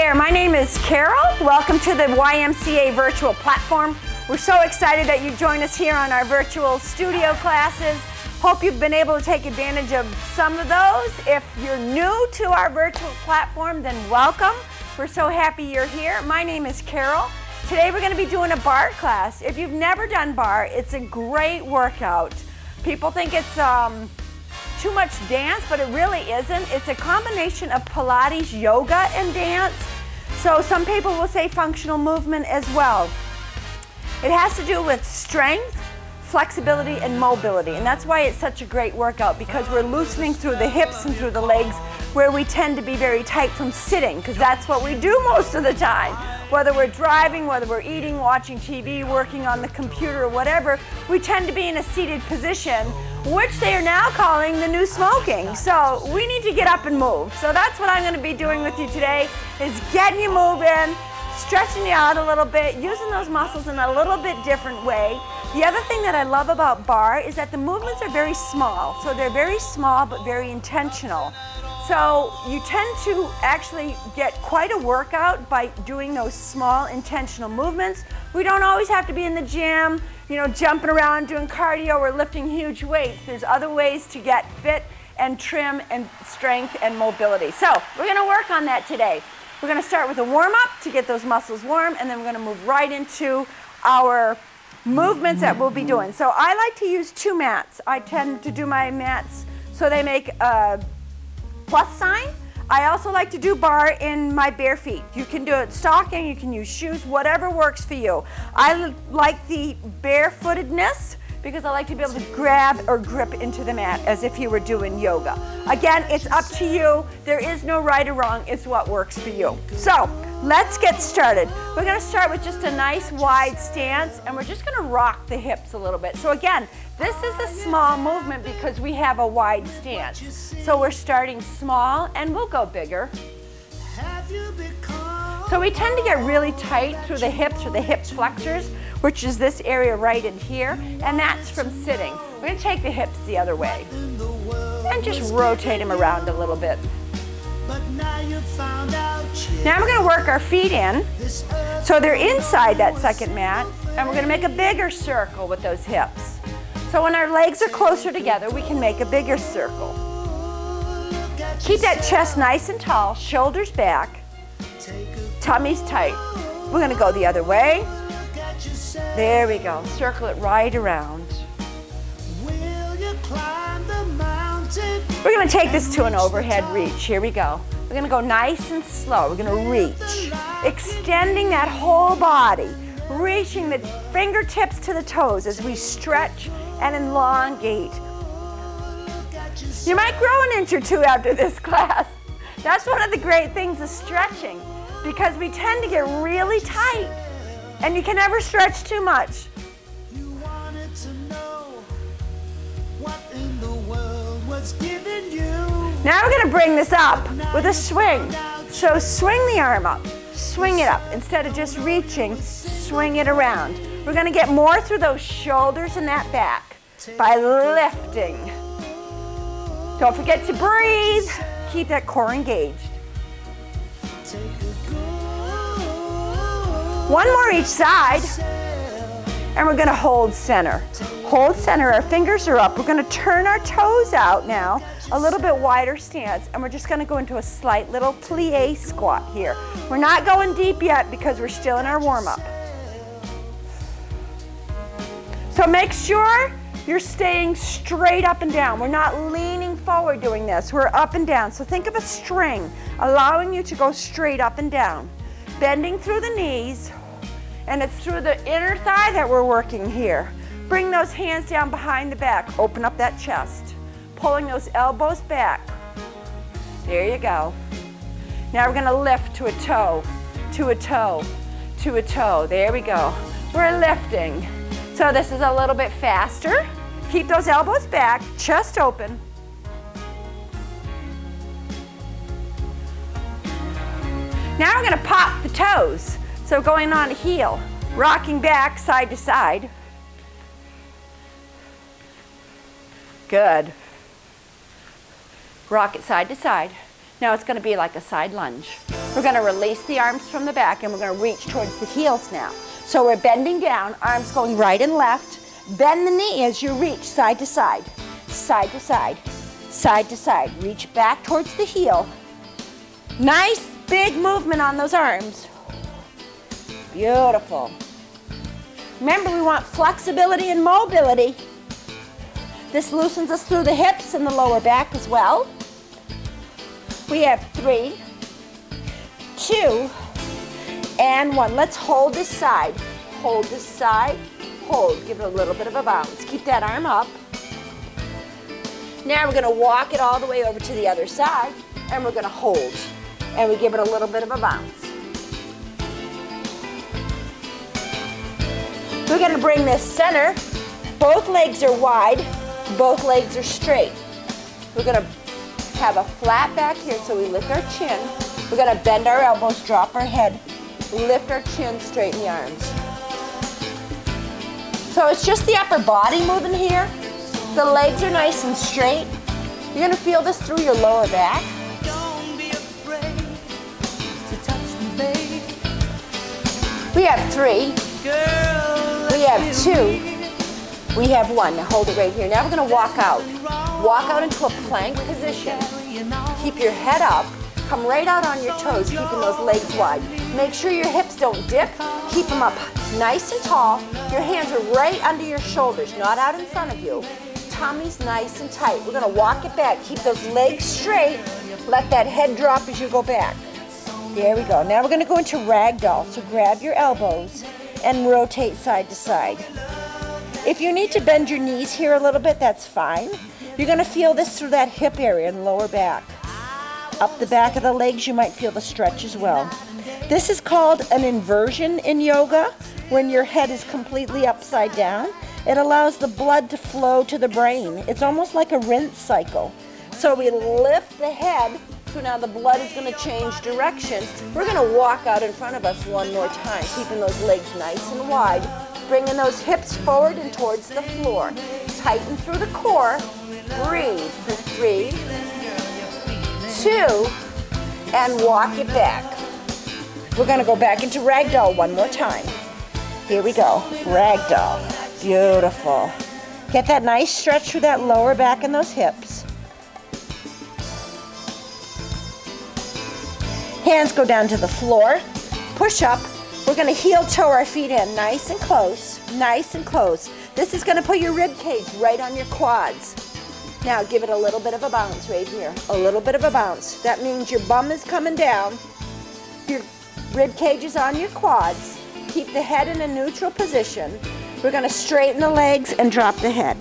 there, my name is Carol. Welcome to the YMCA virtual platform. We're so excited that you joined us here on our virtual studio classes. Hope you've been able to take advantage of some of those. If you're new to our virtual platform, then welcome. We're so happy you're here. My name is Carol. Today we're going to be doing a barre class. If you've never done barre, it's a great workout. People think it's too much dance, but it really isn't. It's a combination of Pilates, yoga, and dance. So some people will say functional movement as well. It has to do with strength, flexibility, and mobility. And that's why it's such a great workout, because we're loosening through the hips and through the legs where we tend to be very tight from sitting, because that's what we do most of the time. Whether we're driving, whether we're eating, watching TV, working on the computer, or whatever, we tend to be in a seated position, which they are now calling the new smoking. So we need to get up and move. So that's what I'm going to be doing with you today, is getting you moving, stretching you out a little bit, using those muscles in a little bit different way. The other thing that I love about barre is that the movements are very small. So they're very small but very intentional. So you tend to actually get quite a workout by doing those small intentional movements. We don't always have to be in the gym, jumping around doing cardio or lifting huge weights. There's other ways to get fit and trim and strength and mobility. So we're going to work on that today. We're going to start with a warm-up to get those muscles warm, and then we're going to move right into our movements that we'll be doing. So I like to use two mats. I tend to do my mats so they make a plus sign. I also like to do barre in my bare feet. You can do it stocking, you can use shoes, whatever works for you. I like the barefootedness because I like to be able to grab or grip into the mat as if you were doing yoga. Again, it's up to you. There is no right or wrong. It's what works for you. So let's get started. We're going to start with just a nice wide stance, and we're just going to rock the hips a little bit. So again, this is a small movement because we have a wide stance. So we're starting small and we'll go bigger. So we tend to get really tight through the hips or the hip flexors, which is this area right in here, and that's from sitting. We're going to take the hips the other way and just rotate them around a little bit. Now we're going to work our feet in, so they're inside that second mat, and we're going to make a bigger circle with those hips. So when our legs are closer together, we can make a bigger circle. Keep that chest nice and tall, shoulders back, tummy's tight. We're going to go the other way. There we go. Circle it right around. We're going to take this to an overhead reach. Here we go. We're going to go nice and slow. We're going to reach, extending that whole body, reaching the fingertips to the toes as we stretch and elongate. You might grow an inch or two after this class. That's one of the great things of stretching, because we tend to get really tight, and you can never stretch too much. Now we're going to bring this up with a swing. So swing the arm up, swing it up. Instead of just reaching, swing it around. We're going to get more through those shoulders and that back by lifting. Don't forget to breathe. Keep that core engaged. One more each side, and we're going to hold center. Hold center, our fingers are up. We're going to turn our toes out now, a little bit wider stance, and we're just going to go into a slight little plie squat here. We're not going deep yet because we're still in our warm-up. So make sure you're staying straight up and down. We're not leaning forward doing this. We're up and down. So think of a string allowing you to go straight up and down. Bending through the knees, and it's through the inner thigh that we're working here. Bring those hands down behind the back. Open up that chest. Pulling those elbows back. There you go. Now we're going to lift to a toe, to a toe, to a toe. There we go. We're lifting. So this is a little bit faster. Keep those elbows back, chest open. Now we're going to pop the toes. So going on a heel, rocking back side to side. Good. Rock it side to side. Now it's going to be like a side lunge. We're going to release the arms from the back and we're going to reach towards the heels now. So we're bending down, arms going right and left. Bend the knee as you reach side to side, side to side, side to side. Reach back towards the heel. Nice big movement on those arms. Beautiful. Remember, we want flexibility and mobility. This loosens us through the hips and the lower back as well. We have 3, 2, and 1. Let's hold this side. Hold this side. Hold. Give it a little bit of a bounce. Keep that arm up. Now we're going to walk it all the way over to the other side, and we're going to hold. And we give it a little bit of a bounce. We're going to bring this center. Both legs are wide. Both legs are straight. We're going to have a flat back here, so we lift our chin. We're going to bend our elbows, drop our head, lift our chin, straighten the arms. So it's just the upper body moving here. The legs are nice and straight. You're going to feel this through your lower back. Don't be afraid to touch me, babe. We have 3. Girl, We have 2. We have 1. Now hold it right here. Now we're going to walk out. Walk out into a plank position. Keep your head up. Come right out on your toes, keeping those legs wide. Make sure your hips don't dip. Keep them up nice and tall. Your hands are right under your shoulders, not out in front of you. Tummy's nice and tight. We're going to walk it back. Keep those legs straight. Let that head drop as you go back. There we go. Now we're going to go into ragdoll. So grab your elbows and rotate side to side. If you need to bend your knees here a little bit, that's fine. You're going to feel this through that hip area and lower back. Up the back of the legs, you might feel the stretch as well. This is called an inversion in yoga, when your head is completely upside down. It allows the blood to flow to the brain. It's almost like a rinse cycle. So we lift the head, so now the blood is going to change direction. We're going to walk out in front of us one more time, keeping those legs nice and wide, bringing those hips forward and towards the floor. Tighten through the core. Breathe for 3, 2, and walk it back. We're going to go back into ragdoll one more time. Here we go. Ragdoll. Beautiful. Get that nice stretch through that lower back and those hips. Hands go down to the floor. Push up. We're going to heel toe our feet in nice and close. Nice and close. This is going to put your rib cage right on your quads. Now give it a little bit of a bounce right here. A little bit of a bounce. That means your bum is coming down. Your rib cage is on your quads. Keep the head in a neutral position. We're going to straighten the legs and drop the head.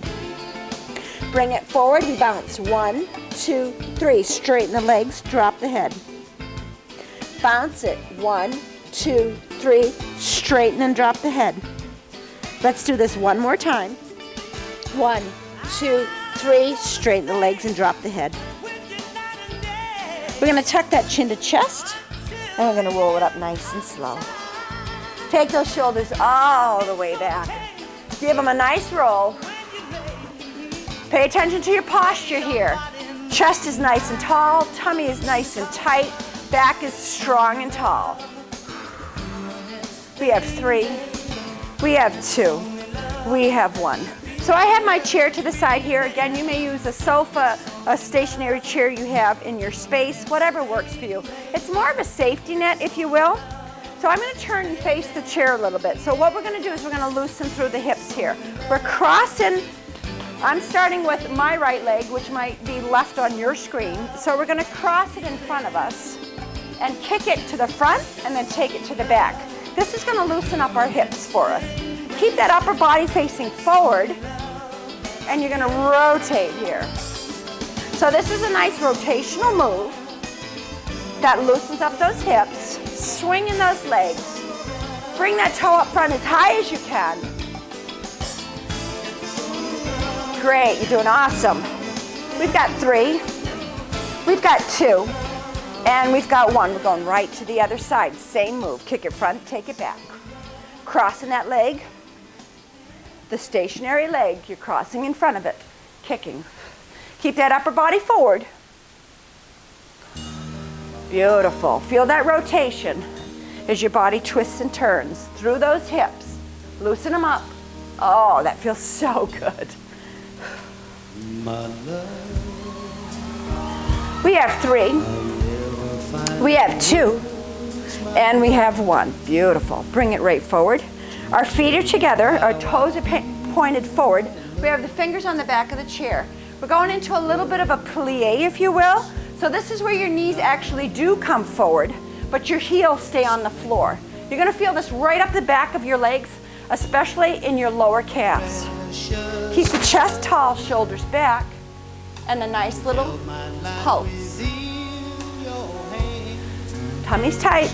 Bring it forward. We bounce. 1, 2, 3. Straighten the legs. Drop the head. Bounce it. 1, 2, 3. Straighten and drop the head. Let's do this one more time. 1, 2, 3. Straighten the legs and drop the head. We're going to tuck that chin to chest, and we're going to roll it up nice and slow. Take those shoulders all the way back. Give them a nice roll. Pay attention to your posture here. Chest is nice and tall. Tummy is nice and tight. Back is strong and tall. We have 3. We have 2. We have 1. So I have my chair to the side here. Again, you may use a sofa, a stationary chair you have in your space, whatever works for you. It's more of a safety net, if you will. So I'm going to turn and face the chair a little bit. So what we're going to do is we're going to loosen through the hips here. We're crossing. I'm starting with my right leg, which might be left on your screen. So we're going to cross it in front of us and kick it to the front and then take it to the back. This is going to loosen up our hips for us. Keep that upper body facing forward, and you're going to rotate here. So this is a nice rotational move that loosens up those hips. Swinging those legs. Bring that toe up front as high as you can. Great, you're doing awesome. We've got 3, we've got 2, and we've got 1. We're going right to the other side. Same move. Kick it front, take it back. Crossing that leg. The stationary leg, you're crossing in front of it. Kicking. Keep that upper body forward. Beautiful. Feel that rotation as your body twists and turns through those hips. Loosen them up. Oh, that feels so good. We have 3, we have 2, and we have 1. Beautiful. Bring it right forward. Our feet are together, our toes are pointed forward. We have the fingers on the back of the chair. We're going into a little bit of a plie, if you will. So this is where your knees actually do come forward, but your heels stay on the floor. You're gonna feel this right up the back of your legs, especially in your lower calves. Keep the chest tall, shoulders back, and a nice little pulse. Tummy's tight.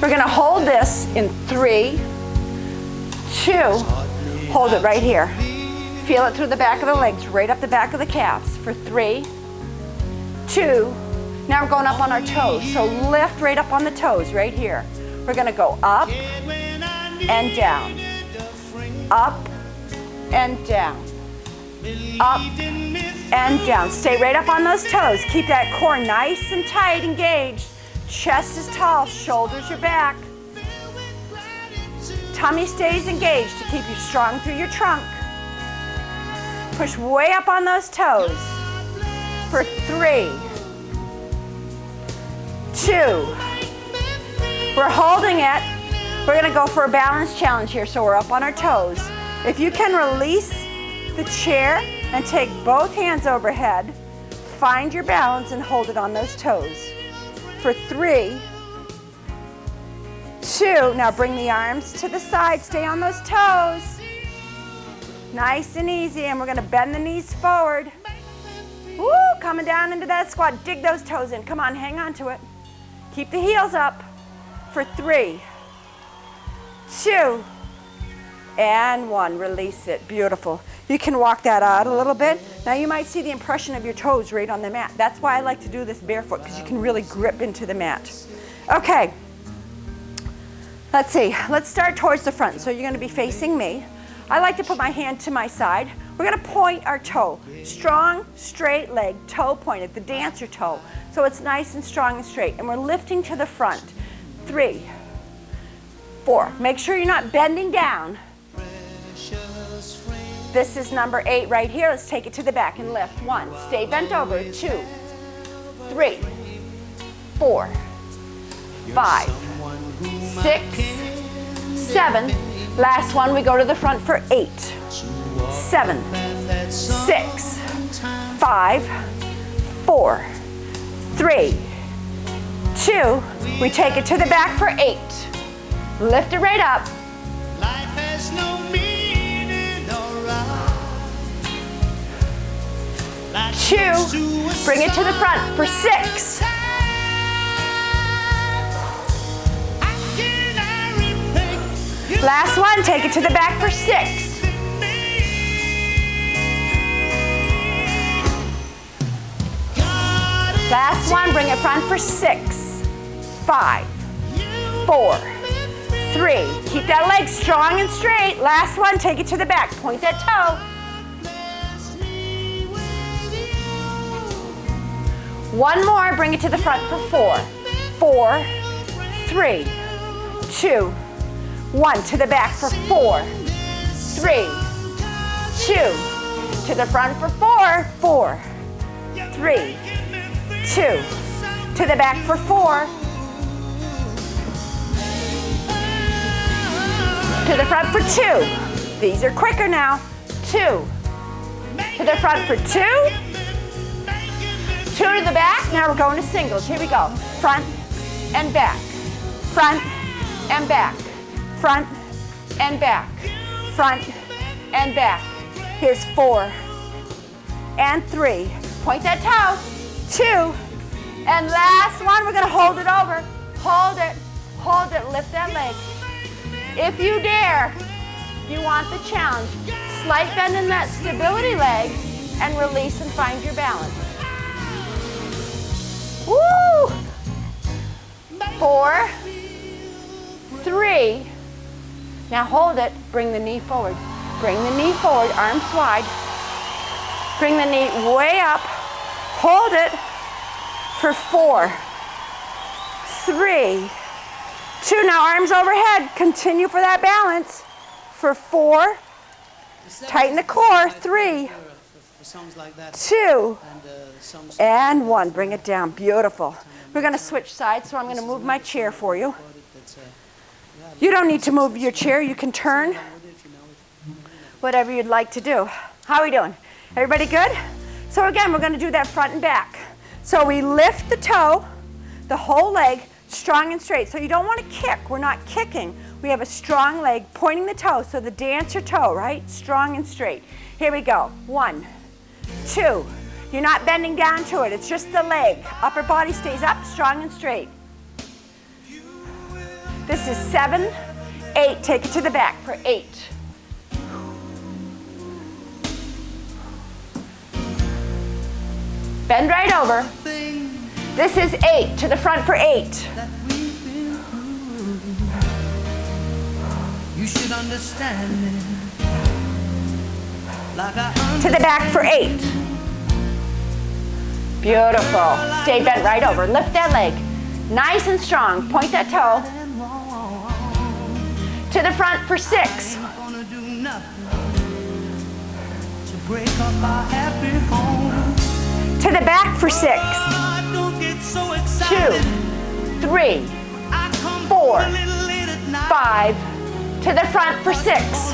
We're gonna hold this in 3, 2, hold it right here. Feel it through the back of the legs, right up the back of the calves for 3, 2. Now we're going up on our toes. So lift right up on the toes right here. We're gonna go up and down, up and down, up and down. Stay right up on those toes. Keep that core nice and tight, engaged. Chest is tall, shoulders are back. Tummy stays engaged to keep you strong through your trunk. Push way up on those toes for 3, 2. We're holding it. We're gonna go for a balance challenge here, so we're up on our toes. If you can release the chair and take both hands overhead, find your balance and hold it on those toes. For 3, 2, now bring the arms to the side, stay on those toes. Nice and easy, and we're gonna bend the knees forward. Woo, coming down into that squat, dig those toes in. Come on, hang on to it. Keep the heels up for 3, 2, and 1. Release it, beautiful. You can walk that out a little bit. Now you might see the impression of your toes right on the mat. That's why I like to do this barefoot, because you can really grip into the mat. Okay, let's see. Let's start towards the front. So you're gonna be facing me. I like to put my hand to my side. We're gonna point our toe. Strong, straight leg, toe pointed, the dancer toe. So it's nice and strong and straight. And we're lifting to the front. 3, 4. Make sure you're not bending down. This is number 8 right here. Let's take it to the back and lift. 1, stay bent over. 2, 3, 4, 5, 6, 7. Last one, we go to the front for 8, 7, 6, 5, 4, 3, 2. We take it to the back for 8. Lift it right up. Life has no meaning or right. 2. Bring it to the front for 6. Last one, take it to the back for 6. Last one, bring it front for 6, 5, 4, 3. Keep that leg strong and straight. Last one, take it to the back. Point that toe. One more, bring it to the front for 4, 4, 3, 2, 1. To the back for 4, 3, 2. To the front for 4, 4, 3, 2. To the back for 4. To the front for 2. These are quicker now. 2. To the front for 2. 2 to the back. Now we're going to singles. Here we go. Front and back. Front and back. Front and back. Front and back. Here's 4 and 3. Point that toe. 2. And last one, we're gonna hold it over. Hold it, lift that leg. If you dare, you want the challenge. Slight bend in that stability leg and release and find your balance. Woo! 4, 3. Now hold it, bring the knee forward. Bring the knee forward, arms wide. Bring the knee way up. Hold it for 4, 3, 2. Now arms overhead. Continue for that balance. For 4. Tighten the core. 3, 2, and 1. Bring it down. Beautiful. We're going to switch sides, so I'm going to move my chair for you. You don't need to move your chair. You can turn. Whatever you'd like to do. How are we doing? Everybody good? So again, we're going to do that front and back. So we lift the toe, the whole leg, strong and straight. So you don't want to kick. We're not kicking. We have a strong leg pointing the toe. So the dancer toe, right? Strong and straight. Here we go. 1, 2. You're not bending down to it. It's just the leg. Upper body stays up, strong and straight. This is 7, 8. Take it to the back for 8. Bend right over. This is 8. To the front for 8. You should understand it. Like to the back for 8. Beautiful. Stay bent right over. Lift that leg. Nice and strong. Point that toe. To the front for 6. To the back for 6. 2, 3, 4, 5. To the front for 6.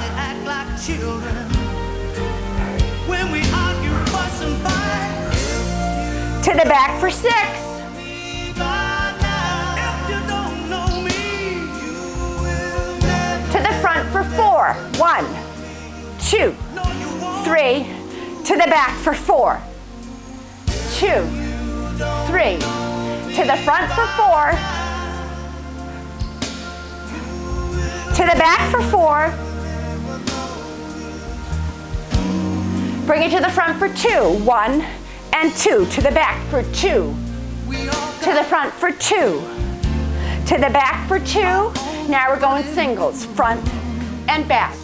To the back for 6. To the front for 4. 1, 2, 3. To the back for 4. 2, 3. To the front for 4. To the back for 4. Bring it to the front for 2. 1 and 2. To the back for 2. To the front for 2. To the back for 2. Now we're going singles. Front and back.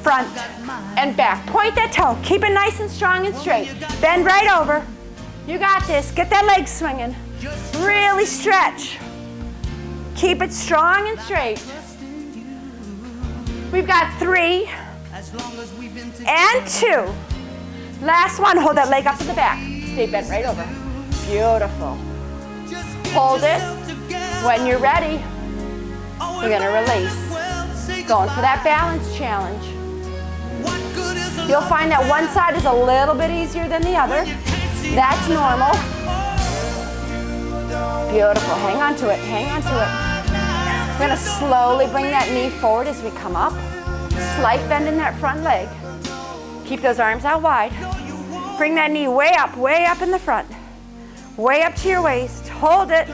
Front and back. Point that toe. Keep it nice and strong and straight. Bend right over. You got this. Get that leg swinging. Really stretch. Keep it strong and straight. We've got 3 and 2. Last one. Hold that leg up to the back. Stay bent right over. Beautiful. Hold it. When you're ready, we're going to release. Going for that balance challenge. You'll find that one side is a little bit easier than the other. That's normal. Beautiful. Hang on to it. Hang on to it. We're going to slowly bring that knee forward as we come up. Slight bend in that front leg. Keep those arms out wide. Bring that knee way up in the front. Way up to your waist. Hold it.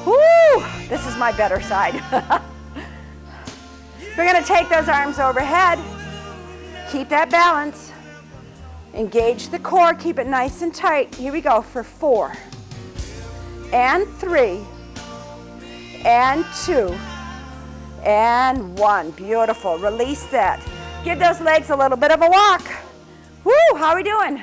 Woo! This is my better side. We're going to take those arms overhead. Keep that balance. Engage the core. Keep it nice and tight. Here we go for 4 and 3 and 2 and 1. Beautiful. Release that. Give those legs a little bit of a walk. Woo! How are we doing?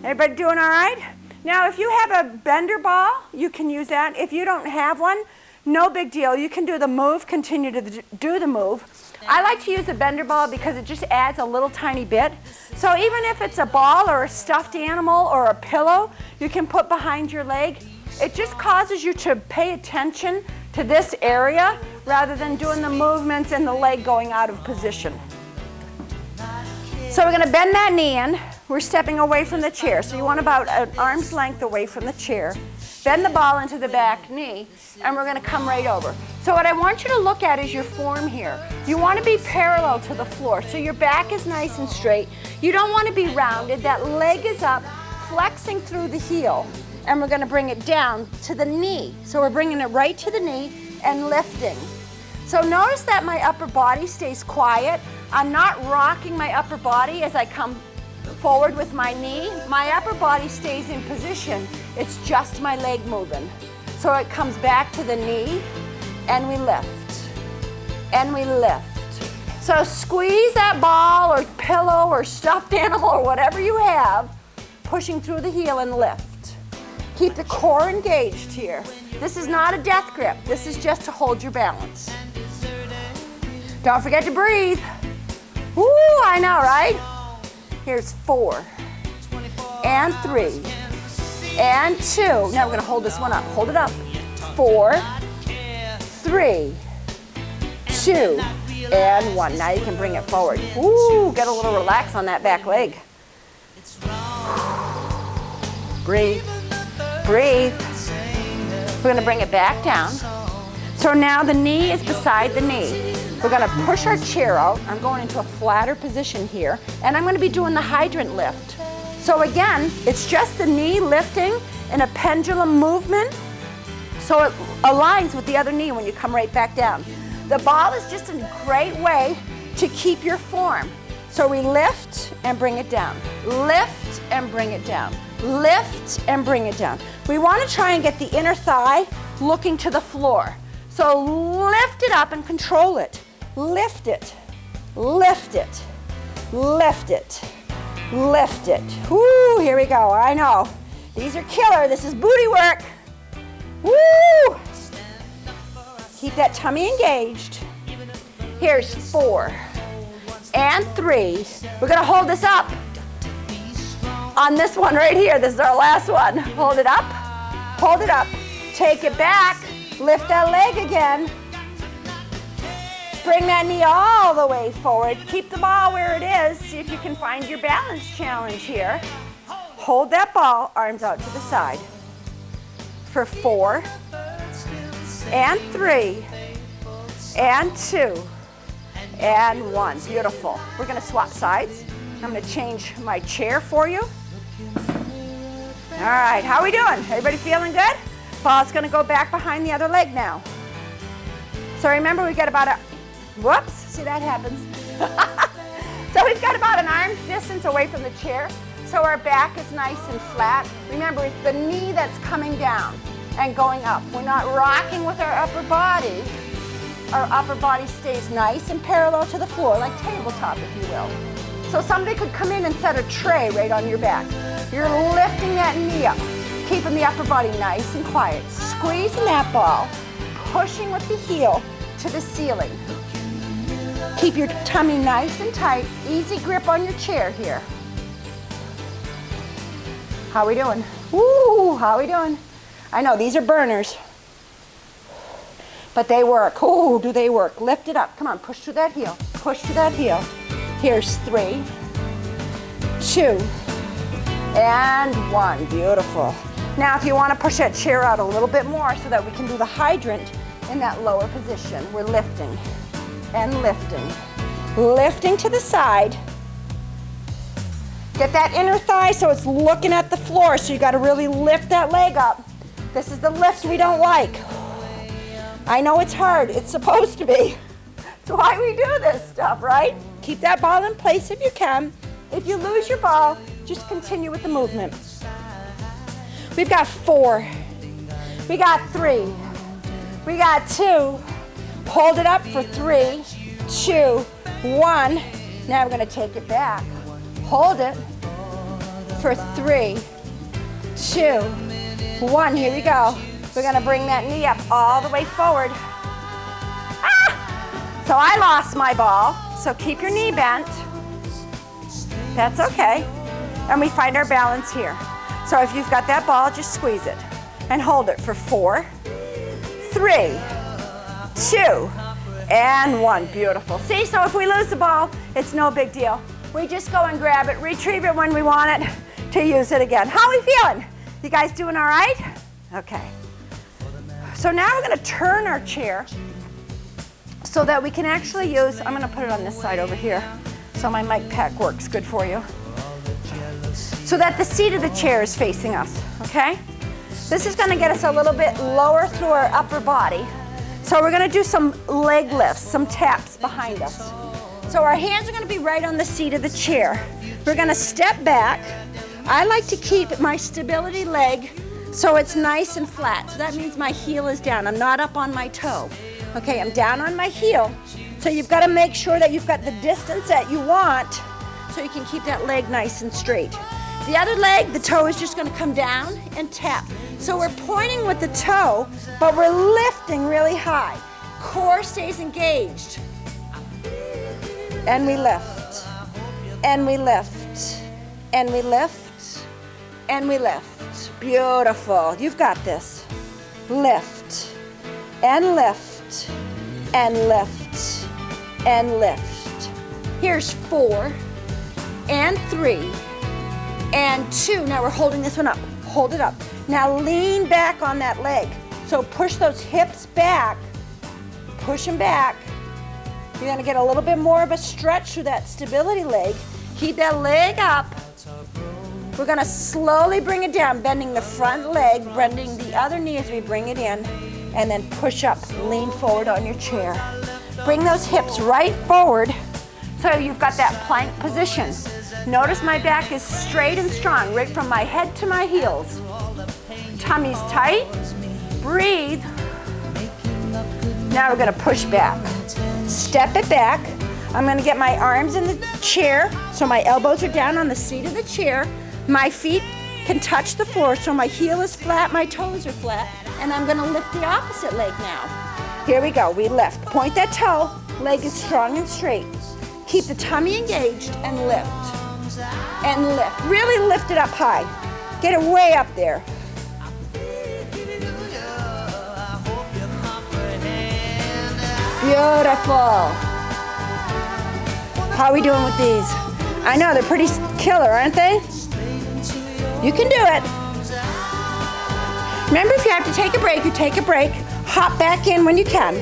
Everybody doing all right? Now, if you have a bender ball, you can use that. If you don't have one, no big deal. You can do the move, continue to do the move. I like to use a bender ball because it just adds a little tiny bit. So even if it's a ball or a stuffed animal or a pillow you can put behind your leg, it just causes you to pay attention to this area rather than doing the movements and the leg going out of position. So we're going to bend that knee in. We're stepping away from the chair. So you want about an arm's length away from the chair. Bend the ball into the back knee, and we're going to come right over. So what I want you to look at is your form here. You want to be parallel to the floor, so your back is nice and straight. You don't want to be rounded. That leg is up, flexing through the heel, and we're going to bring it down to the knee. So we're bringing it right to the knee and lifting. So notice that my upper body stays quiet. I'm not rocking my upper body as I come forward with my knee. My upper body stays in position. It's just my leg moving. So it comes back to the knee, and we lift, and we lift. So squeeze that ball or pillow or stuffed animal or whatever you have pushing through the heel and lift. Keep the core engaged here. This is not a death grip. This is just to hold your balance. Don't forget to breathe. Woo, I know, right? Here's 4 and 3 and 2. Now we're gonna hold this one up. Hold it up. 4, 3, 2, and 1. Now you can bring it forward. Ooh, get a little relax on that back leg. Breathe, breathe. We're gonna bring it back down. So now the knee is beside the knee. We're gonna push our chair out. I'm going into a flatter position here, and I'm gonna be doing the hydrant lift. So again, it's just the knee lifting in a pendulum movement, so it aligns with the other knee when you come right back down. The ball is just a great way to keep your form. So we lift and bring it down. Lift and bring it down. Lift and bring it down. We want to try and get the inner thigh looking to the floor. So lift it up and control it. Lift it. Lift it. Lift it. Lift it. Woo, here we go. I know. These are killer. This is booty work. Woo! Keep that tummy engaged. Here's 4 and 3. We're gonna hold this up on this one right here. This is our last one. Hold it up, hold it up. Take it back, lift that leg again. Bring that knee all the way forward. Keep the ball where it is. See if you can find your balance challenge here. Hold that ball, arms out to the side. For 4 and 3 and 2 and 1. Beautiful. We're gonna swap sides. I'm gonna change my chair for you. All right, how are we doing? Everybody feeling good? Ball's gonna go back behind the other leg now. So remember, we got about a, whoops, see that happens. So we've got about an arm's distance away from the chair, so our back is nice and flat. Remember, it's the knee that's coming down and going up. We're not rocking with our upper body. Our upper body stays nice and parallel to the floor, like tabletop, if you will. So somebody could come in and set a tray right on your back. You're lifting that knee up, keeping the upper body nice and quiet. Squeezing that ball, pushing with the heel to the ceiling. Keep your tummy nice and tight. Easy grip on your chair here. How we doing? Woo, how we doing? I know, these are burners, but they work. Oh, do they work? Lift it up. Come on, push through that heel. Push through that heel. Here's 3, 2, and 1. Beautiful. Now, if you want to push that chair out a little bit more so that we can do the hydrant in that lower position, we're lifting and lifting. Lifting to the side. Get that inner thigh so it's looking at the floor, so you got to really lift that leg up. This is the lift we don't like. I know it's hard. It's supposed to be. It's why we do this stuff, right? Keep that ball in place if you can. If you lose your ball, just continue with the movement. We've got 4. We got 3. We got 2. Hold it up for 3, 2, 1. Now we're going to take it back. Hold it for 3, 2, 1. Here we go. We're going to bring that knee up all the way forward. Ah! So I lost my ball, so keep your knee bent. That's okay. And we find our balance here. So if you've got that ball, just squeeze it and hold it for 4, 3, 2, and 1. Beautiful. See, so if we lose the ball, it's no big deal. We just go and grab it, retrieve it when we want it to use it again. How are we feeling? You guys doing all right? Okay. So now we're going to turn our chair so that we can actually use, I'm going to put it on this side over here so my mic pack works good for you. So that the seat of the chair is facing us, okay? This is going to get us a little bit lower through our upper body. So we're going to do some leg lifts, some taps behind us. So our hands are going to be right on the seat of the chair. We're going to step back. I like to keep my stability leg so it's nice and flat. So that means my heel is down. I'm not up on my toe. Okay, I'm down on my heel. So you've got to make sure that you've got the distance that you want so you can keep that leg nice and straight. The other leg, the toe is just gonna come down and tap. So we're pointing with the toe, but we're lifting really high. Core stays engaged. And we lift, and we lift, and we lift, and we lift. Beautiful, you've got this. Lift, and lift, and lift, and lift. Here's 4, and 3, and 2. Now we're holding this one up. Hold it up. Now lean back on that leg. So push those hips back. Push them back. You're gonna get a little bit more of a stretch through that stability leg. Keep that leg up. We're gonna slowly bring it down, bending the front leg, bending the other knee as we bring it in, and then push up, lean forward on your chair. Bring those hips right forward so you've got that plank position. Notice my back is straight and strong, right from my head to my heels. Tummy's tight, breathe. Now we're gonna push back. Step it back. I'm gonna get my arms in the chair so my elbows are down on the seat of the chair. My feet can touch the floor so my heel is flat, my toes are flat, and I'm gonna lift the opposite leg now. Here we go, we lift. Point that toe, leg is strong and straight. Keep the tummy engaged and lift. And lift, really lift it up high. Get it way up there. Beautiful. How are we doing with these? I know, they're pretty killer, aren't they? You can do it. Remember, if you have to take a break, you take a break. Hop back in when you can.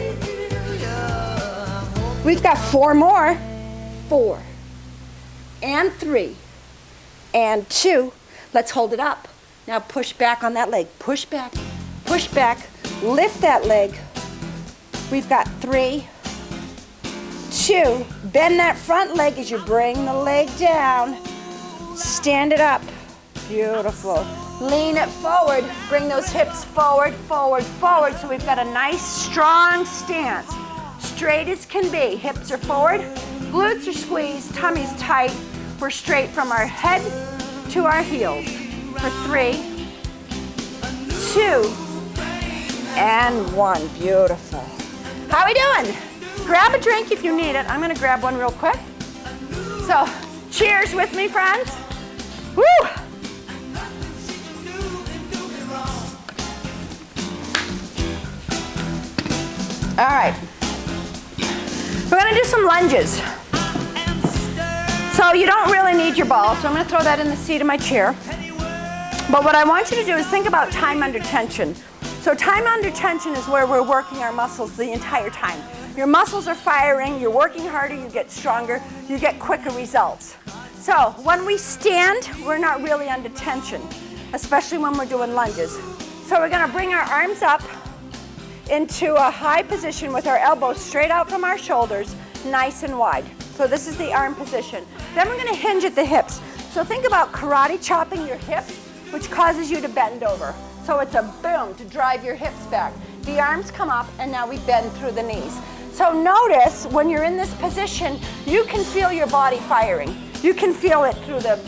We've got 4 more. 4, and 3, and 2. Let's hold it up. Now push back on that leg. Push back, lift that leg. We've got 3, 2. Bend that front leg as you bring the leg down. Stand it up. Beautiful. Lean it forward. Bring those hips forward, forward, forward. So we've got a nice, strong stance. Straight as can be. Hips are forward. Glutes are squeezed. Tummy's tight. We're straight from our head to our heels. For 3, 2, and 1. Beautiful. How are we doing? Grab a drink if you need it. I'm gonna grab one real quick. So, cheers with me, friends. Woo! All right. We're gonna do some lunges. So you don't really need your ball, so I'm gonna throw that in the seat of my chair. But what I want you to do is think about time under tension. So time under tension is where we're working our muscles the entire time. Your muscles are firing, you're working harder, you get stronger, you get quicker results. So when we stand, we're not really under tension, especially when we're doing lunges. So we're gonna bring our arms up into a high position with our elbows straight out from our shoulders, nice and wide. So this is the arm position. Then we're gonna hinge at the hips. So think about karate chopping your hips, which causes you to bend over. So it's a boom to drive your hips back. The arms come up and now we bend through the knees. So notice when you're in this position, you can feel your body firing. You can feel it through the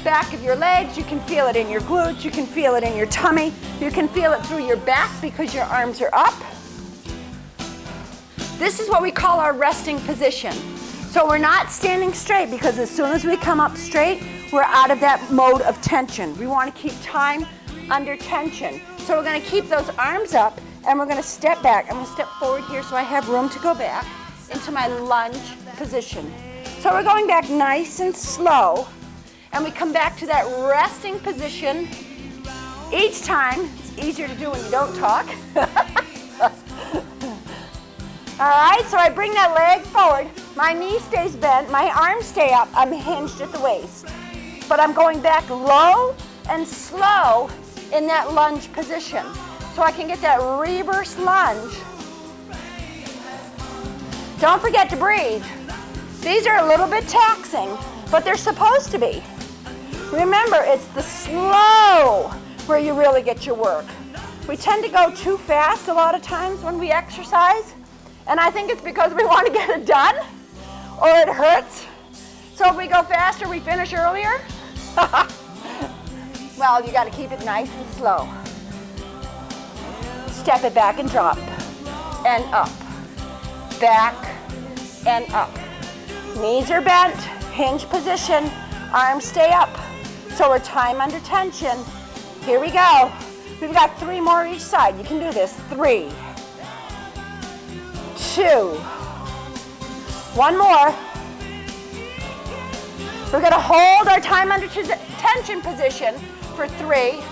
back of your legs, you can feel it in your glutes, you can feel it in your tummy, you can feel it through your back because your arms are up. This is what we call our resting position. So we're not standing straight because as soon as we come up straight, we're out of that mode of tension. We want to keep time under tension. So we're going to keep those arms up and we're going to step back. I'm going to step forward here so I have room to go back into my lunge position. So we're going back nice and slow and we come back to that resting position. Each time, it's easier to do when you don't talk. All right, so I bring that leg forward. My knee stays bent, my arms stay up. I'm hinged at the waist. But I'm going back low and slow in that lunge position. So I can get that reverse lunge. Don't forget to breathe. These are a little bit taxing, but they're supposed to be. Remember, it's the slow where you really get your work. We tend to go too fast a lot of times when we exercise, and I think it's because we want to get it done, or it hurts. So if we go faster, we finish earlier. Well, you got to keep it nice and slow. Step it back and drop, and up, back, and up. Knees are bent, hinge position, arms stay up. So we're time under tension. Here we go. We've got 3 more each side. You can do this. 3, 2, 1 more. We're gonna hold our time under tension position for 3,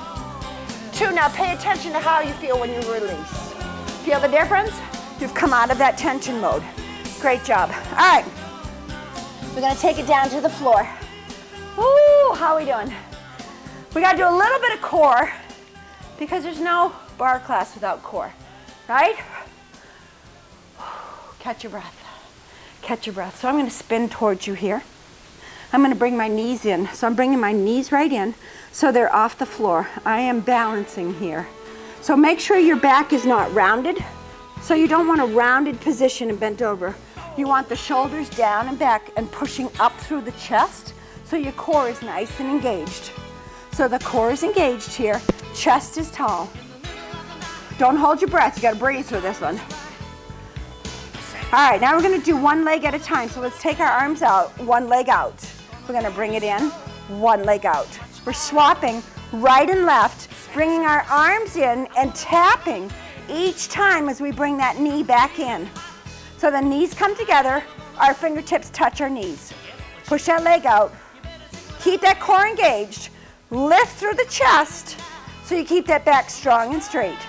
2. Now pay attention to how you feel when you release. Feel the difference? You've come out of that tension mode. Great job. All right, we're gonna take it down to the floor. Woo, how are we doing? We gotta do a little bit of core because there's no bar class without core, right? Catch your breath, catch your breath. So I'm gonna spin towards you here. I'm gonna bring my knees in. So I'm bringing my knees right in so they're off the floor. I am balancing here. So make sure your back is not rounded. So you don't want a rounded position and bent over. You want the shoulders down and back and pushing up through the chest so your core is nice and engaged. So the core is engaged here, chest is tall. Don't hold your breath, you gotta breathe through this one. All right, now we're gonna do 1 leg at a time. So let's take our arms out, 1 leg out. We're gonna bring it in, 1 leg out. We're swapping right and left, bringing our arms in and tapping each time as we bring that knee back in. So the knees come together, our fingertips touch our knees. Push that leg out, keep that core engaged, lift through the chest so you keep that back strong and straight.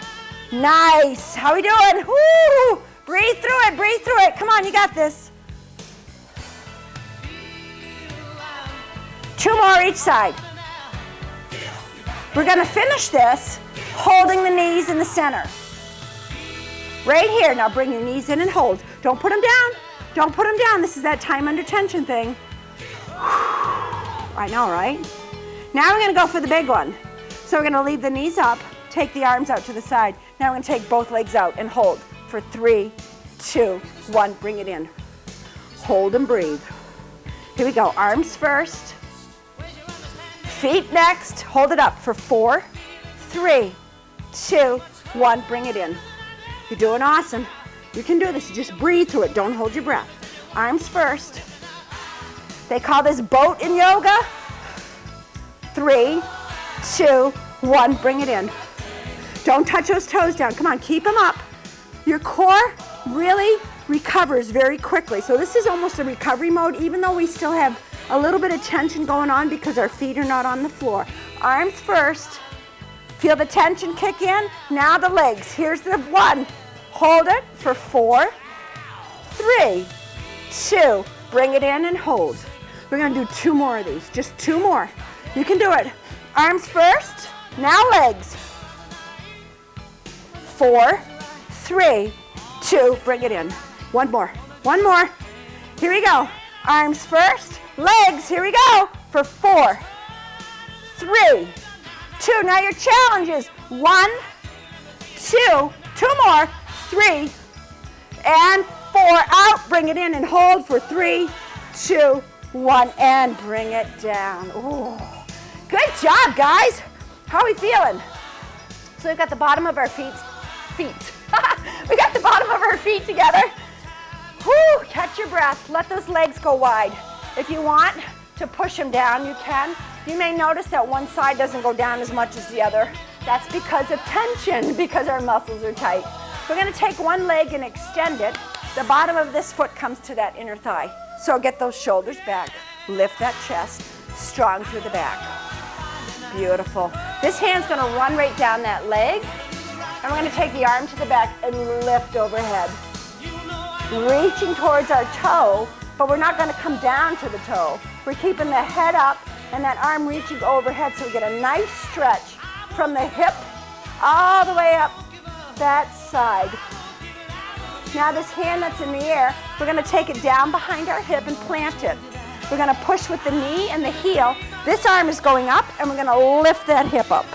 Nice, how we doing? Woo! Breathe through it, breathe through it. Come on, you got this. 2 more each side. We're gonna finish this holding the knees in the center. Right here, now bring your knees in and hold. Don't put them down, don't put them down. This is that time under tension thing. I know, right? Now we're gonna go for the big one. So we're gonna leave the knees up, take the arms out to the side. Now we're gonna take both legs out and hold for 3, 2, 1, bring it in. Hold and breathe. Here we go, arms first. Feet next, hold it up for 4, 3, 2, 1, bring it in. You're doing awesome. You can do this, you just breathe through it, don't hold your breath. Arms first. They call this boat in yoga. 3, 2, 1, bring it in. Don't touch those toes down, come on, keep them up. Your core really recovers very quickly. So this is almost a recovery mode, even though we still have a little bit of tension going on because our feet are not on the floor. Arms first. Feel the tension kick in. Now the legs. Here's the 1. Hold it for 4, 3, 2. Bring it in and hold. We're gonna do 2 more of these, just 2 more. You can do it. Arms first, now legs. 4, 3, 2, bring it in. 1 more, 1 more. Here we go. Arms first, legs, here we go. For 4, 3, 2. Now your challenge is 1, 2, 2 more, 3, and 4. Out, bring it in and hold for 3, 2, 1, and bring it down. Ooh. Good job, guys. How are we feeling? So we've got the bottom of our feet. We got the bottom of our feet together. Whew, catch your breath. Let those legs go wide. If you want to push them down, you can. You may notice that one side doesn't go down as much as the other. That's because of tension, because our muscles are tight. We're gonna take one leg and extend it. The bottom of this foot comes to that inner thigh. So get those shoulders back, lift that chest, strong through the back. Beautiful. This hand's gonna run right down that leg, and we're gonna take the arm to the back and lift overhead. Reaching towards our toe, but we're not gonna come down to the toe. We're keeping the head up and that arm reaching overhead so we get a nice stretch from the hip all the way up that side. Now this hand that's in the air, we're gonna take it down behind our hip and plant it. We're gonna push with the knee and the heel. This arm is going up and we're gonna lift that hip up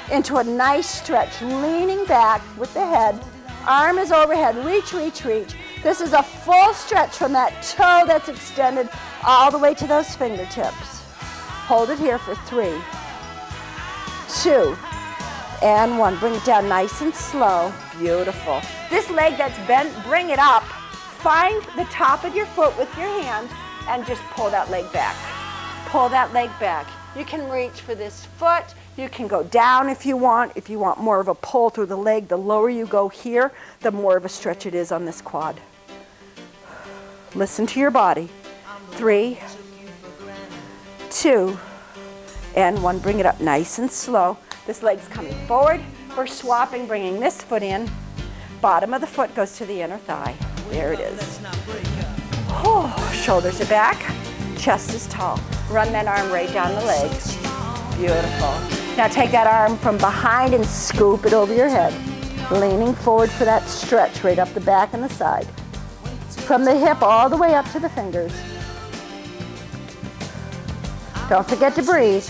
into a nice stretch, leaning back with the head. Arm is overhead, reach, reach, reach. This is a full stretch from that toe that's extended all the way to those fingertips. Hold it here for 3, 2, and 1. Bring it down nice and slow. Beautiful. This leg that's bent, bring it up. Find the top of your foot with your hand and just pull that leg back. Pull that leg back. You can reach for this foot. You can go down if you want. If you want more of a pull through the leg, the lower you go here, the more of a stretch it is on this quad. Listen to your body. 3, 2, and 1. Bring it up nice and slow. This leg's coming forward. We're swapping, bringing this foot in. Bottom of the foot goes to the inner thigh. There it is. Oh, shoulders are back. Chest is tall. Run that arm right down the leg. Beautiful. Now take that arm from behind and scoop it over your head. Leaning forward for that stretch right up the back and the side. From the hip all the way up to the fingers. Don't forget to breathe.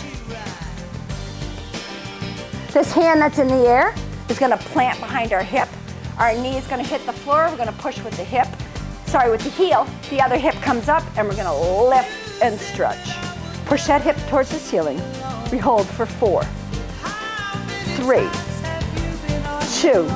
This hand that's in the air is going to plant behind our hip. Our knee is going to hit the floor. We're going to push with the hip. Sorry, with the heel. The other hip comes up and we're going to lift and stretch. Push that hip towards the ceiling. We hold for 4, 3, 2,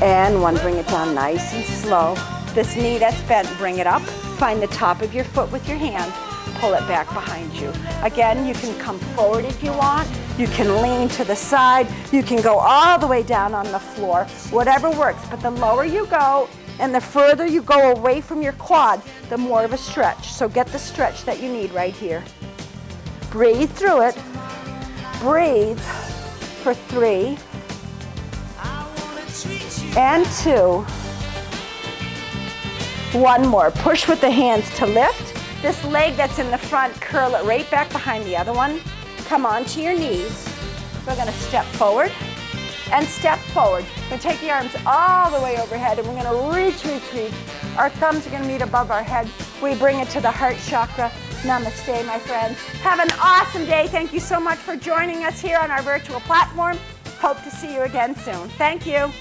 and 1. Bring it down nice and slow. This knee that's bent, bring it up. Find the top of your foot with your hand. Pull it back behind you. Again, you can come forward if you want. You can lean to the side. You can go all the way down on the floor. Whatever works. But the lower you go and the further you go away from your quad, the more of a stretch. So get the stretch that you need right here. Breathe through it. Breathe for 3 and 2. 1 more. Push with the hands to lift. This leg that's in the front, curl it right back behind the other one. Come onto your knees. We're going to step forward and step forward. We're going to take the arms all the way overhead and we're going to reach, reach, reach. Our thumbs are going to meet above our head. We bring it to the heart chakra. Namaste, my friends. Have an awesome day. Thank you so much for joining us here on our virtual platform. Hope to see you again soon. Thank you.